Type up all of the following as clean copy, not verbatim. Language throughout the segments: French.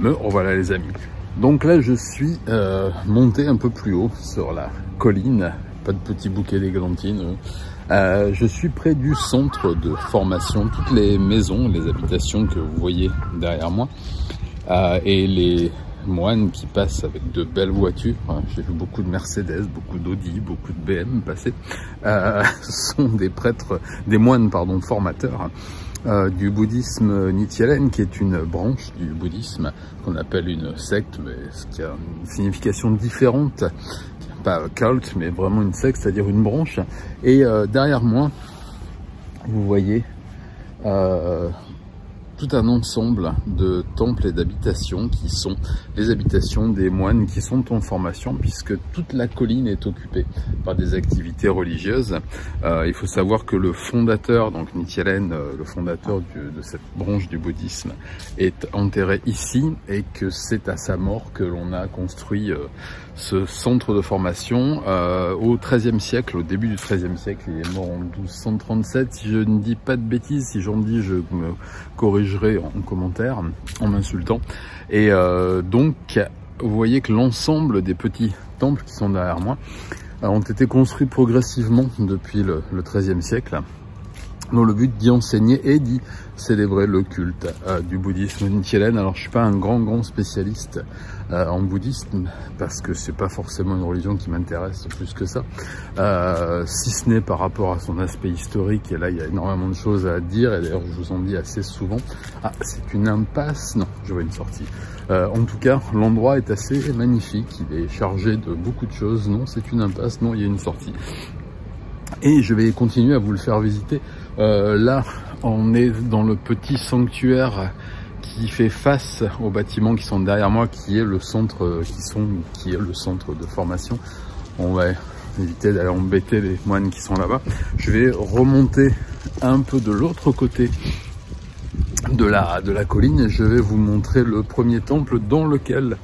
Me revoilà les amis. Donc là je suis monté un peu plus haut sur la colline, pas de petit bouquet d'églantines. Je suis près du centre de formation, toutes les maisons, les habitations que vous voyez derrière moi et les moines qui passent avec de belles voitures. J'ai vu beaucoup de Mercedes, beaucoup d'Audi, beaucoup de BM passer. Ce sont des prêtres, des moines pardon, formateurs du bouddhisme Nichiren, qui est une branche du bouddhisme qu'on appelle une secte, mais qui a une signification différente, pas culte, mais vraiment une secte, c'est-à-dire une branche. Et derrière moi, vous voyez tout un ensemble de temples et d'habitations qui sont les habitations des moines qui sont en formation, puisque toute la colline est occupée par des activités religieuses. Il faut savoir que le fondateur, donc Nichiren, le fondateur de cette branche du bouddhisme, est enterré ici et que c'est à sa mort que l'on a construit ce centre de formation au XIIIe siècle, au début du XIIIe siècle. Il est mort en 1237, si je ne dis pas de bêtises. Si j'en dis, je me corrigerai en commentaire, en m'insultant. Et donc, vous voyez que l'ensemble des petits temples qui sont derrière moi ont été construits progressivement depuis le XIIIe siècle, dans le but d'y enseigner et d'y célébrer le culte du bouddhisme Nichiren. Alors je suis pas un grand spécialiste en bouddhisme, parce que c'est pas forcément une religion qui m'intéresse plus que ça, si ce n'est par rapport à son aspect historique, et là il y a énormément de choses à dire, et d'ailleurs je vous en dis assez souvent. Ah, c'est une impasse? Non, je vois une sortie. En tout cas, l'endroit est assez magnifique, il est chargé de beaucoup de choses. Non, c'est une impasse, non, il y a une sortie. Et je vais continuer à vous le faire visiter. Là, on est dans le petit sanctuaire qui fait face aux bâtiments qui sont derrière moi, qui est le centre, qui est le centre de formation. On va éviter d'aller embêter les moines qui sont là-bas. Je vais remonter un peu de l'autre côté de la colline et je vais vous montrer le premier temple dans lequel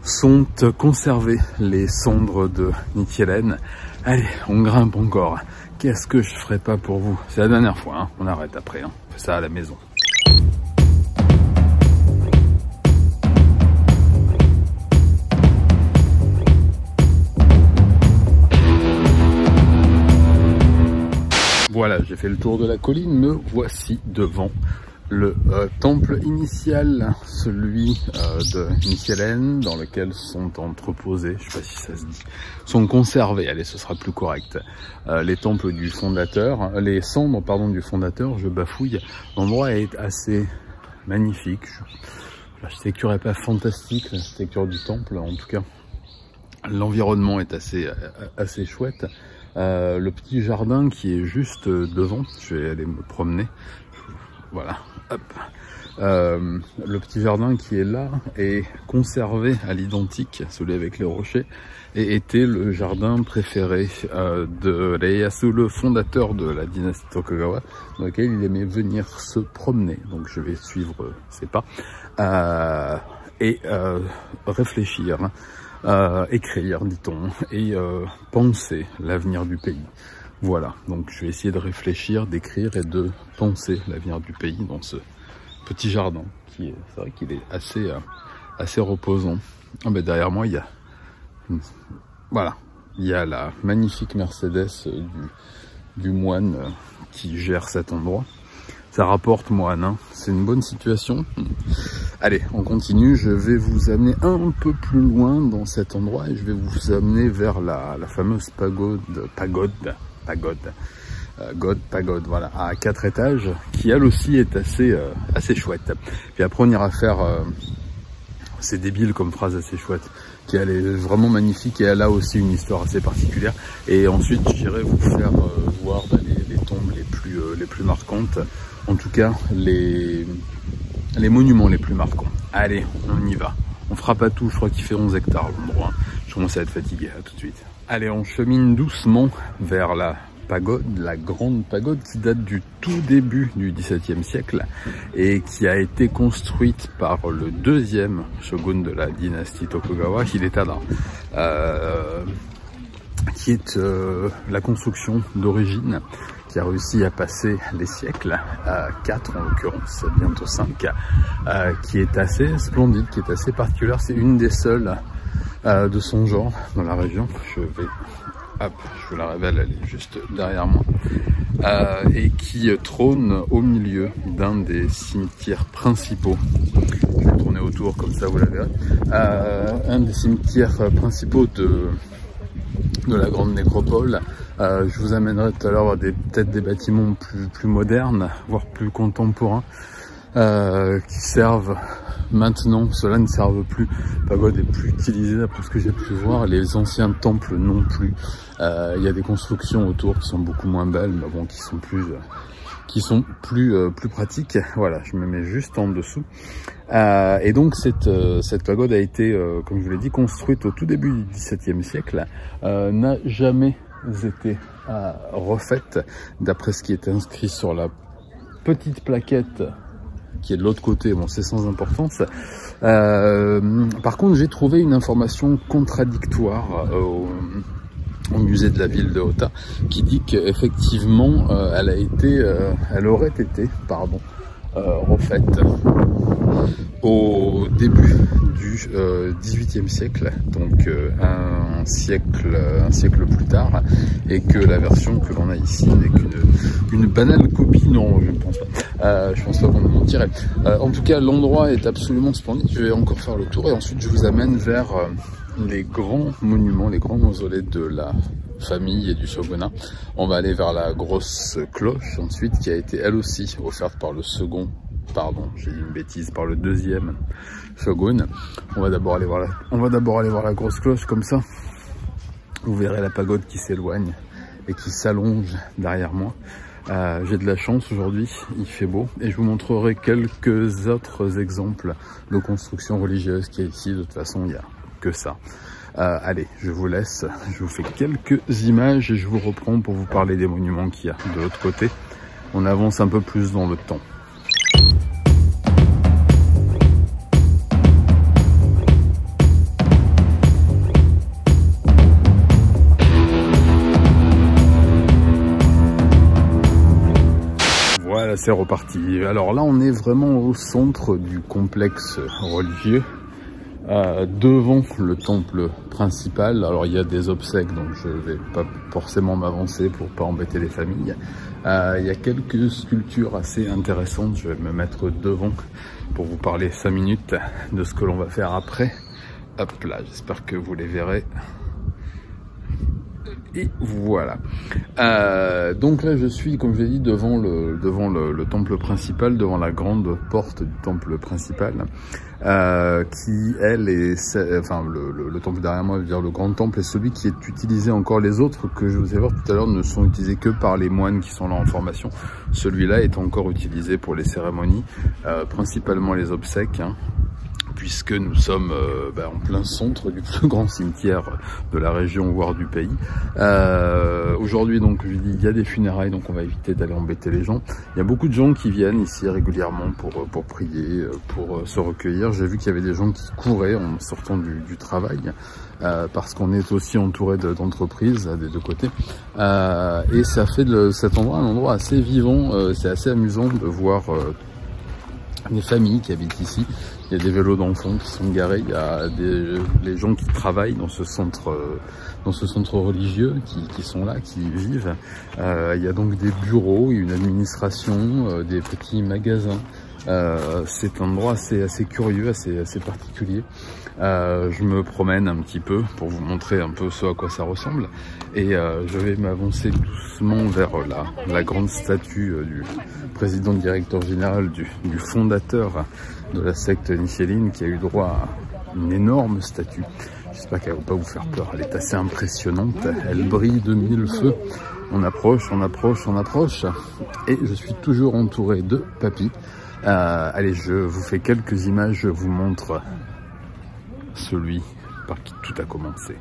sont conservées les cendres de Nichiren. Allez, on grimpe encore. Qu'est-ce que je ferai pas pour vous? C'est la dernière fois, hein. On arrête après, hein. On fait ça à la maison. Voilà, j'ai fait le tour de la colline, me voici devant le temple initial, celui de Nichiren, dans lequel sont entreposés, je sais pas si ça se dit, sont conservés, allez, ce sera plus correct, les temples du fondateur, les cendres, pardon, du fondateur, je bafouille. L'endroit est assez magnifique, l'architecture est pas fantastique, l'architecture du temple, en tout cas, l'environnement est assez chouette. Le petit jardin qui est juste devant, je vais aller me promener, voilà, hop. Le petit jardin qui est là est conservé à l'identique, celui avec les rochers, et était le jardin préféré de Ieyasu, le fondateur de la dynastie Tokugawa, dans lequel il aimait venir se promener. Donc je vais suivre ses pas et réfléchir, écrire, dit-on, et penser l'avenir du pays. Voilà, donc je vais essayer de réfléchir, d'écrire et de penser l'avenir du pays dans ce petit jardin qui est, c'est vrai qu'il est assez reposant. Ah ben derrière moi il y a voilà, il y a la magnifique Mercedes du moine qui gère cet endroit. Ça rapporte moine, hein. C'est une bonne situation. Allez, on continue, je vais vous amener un peu plus loin dans cet endroit et je vais vous amener vers la fameuse pagode, voilà, à 4 étages, qui elle aussi est assez chouette. Puis après on ira faire, c'est débile comme phrase, assez chouette, qui elle est vraiment magnifique et elle a aussi une histoire assez particulière. Et ensuite j'irai vous faire voir les tombes les plus marquantes, en tout cas les monuments les plus marquants. Allez, on y va. On fera pas tout, je crois qu'il fait 11 hectares l'endroit. Je commence à être fatigué, à tout de suite. Allez, on chemine doucement vers la pagode, la grande pagode qui date du tout début du XVIIe siècle et qui a été construite par le deuxième shogun de la dynastie Tokugawa, Hidetada, qui est la construction d'origine qui a réussi à passer les siècles, 4 en l'occurrence, bientôt 5, qui est assez splendide, qui est assez particulière. C'est une des seules de son genre dans la région. Je vous la révèle, elle est juste derrière moi. Et qui trône au milieu d'un des cimetières principaux. Je vais tourner autour comme ça vous la verrez. Un des cimetières principaux de la grande nécropole. Je vous amènerai tout à l'heure voir peut-être des bâtiments plus modernes, voire plus contemporains, qui servent maintenant. Cela ne servent plus. La pagode est plus utilisée d'après ce que j'ai pu voir. Les anciens temples non plus. Il y a des constructions autour qui sont beaucoup moins belles, mais bon, qui sont plus pratiques. Voilà, je me mets juste en dessous. Et donc cette pagode a été, comme je vous l'ai dit, construite au tout début du XVIIe siècle, n'a jamais été refaite, d'après ce qui est inscrit sur la petite plaquette qui est de l'autre côté. Bon, c'est sans importance. Par contre, j'ai trouvé une information contradictoire au musée de la ville de Ota, qui dit qu'effectivement elle aurait été refaite au début du XVIIIe siècle, donc un siècle plus tard, et que la version que l'on a ici n'est qu'une banale copie. Non, je ne pense pas. Je pense pas qu'on me mentirait. En tout cas, l'endroit est absolument splendide. Je vais encore faire le tour et ensuite je vous amène vers les grands monuments, les grands mausolées de la famille et du shogunat. On va aller vers la grosse cloche ensuite, qui a été elle aussi offerte par le second, pardon, j'ai dit une bêtise, par le deuxième shogun. On va d'abord aller voir la grosse cloche comme ça. Vous verrez la pagode qui s'éloigne et qui s'allonge derrière moi. J'ai de la chance aujourd'hui, il fait beau, et je vous montrerai quelques autres exemples de construction religieuse qui est ici. De toute façon, il n'y a que ça. Allez, je vous laisse, je vous fais quelques images et je vous reprends pour vous parler des monuments qu'il y a de l'autre côté. On avance un peu plus dans le temps. Voilà, c'est reparti. Alors là, on est vraiment au centre du complexe religieux. Devant le temple principal. Alors il y a des obsèques, donc je vais pas forcément m'avancer pour pas embêter les familles. Il y a quelques sculptures assez intéressantes. Je vais me mettre devant pour vous parler 5 minutes de ce que l'on va faire après. Hop là, j'espère que vous les verrez. Et voilà. Donc là, je suis, comme je l'ai dit, devant le temple principal, devant la grande porte du temple principal, qui, elle, est, enfin, le temple derrière moi, je veux dire le grand temple, est celui qui est utilisé encore. Les autres que je vous ai vu tout à l'heure ne sont utilisés que par les moines qui sont là en formation. Celui-là est encore utilisé pour les cérémonies, principalement les obsèques, hein, puisque nous sommes en plein centre du plus grand cimetière de la région, voire du pays. Aujourd'hui, donc, je dis, il y a des funérailles, donc on va éviter d'aller embêter les gens. Il y a beaucoup de gens qui viennent ici régulièrement pour prier, pour se recueillir. J'ai vu qu'il y avait des gens qui couraient en sortant du travail, parce qu'on est aussi entouré d'entreprises des deux côtés. Et ça fait de cet endroit un endroit assez vivant. C'est assez amusant de voir les familles qui habitent ici. Il y a des vélos d'enfants qui sont garés, il y a les gens qui travaillent dans ce centre religieux qui sont là, qui y vivent. Il y a donc des bureaux, une administration, des petits magasins. C'est un endroit assez curieux, assez particulier. Je me promène un petit peu pour vous montrer un peu ce à quoi ça ressemble. Et je vais m'avancer doucement vers la grande statue du président directeur général, du fondateur de la secte Nishirin, qui a eu droit à une énorme statue. J'espère qu'elle ne va pas vous faire peur, elle est assez impressionnante, elle brille de mille feux. On approche, on approche, on approche, et je suis toujours entouré de papis. Allez, je vous fais quelques images, je vous montre celui par qui tout a commencé.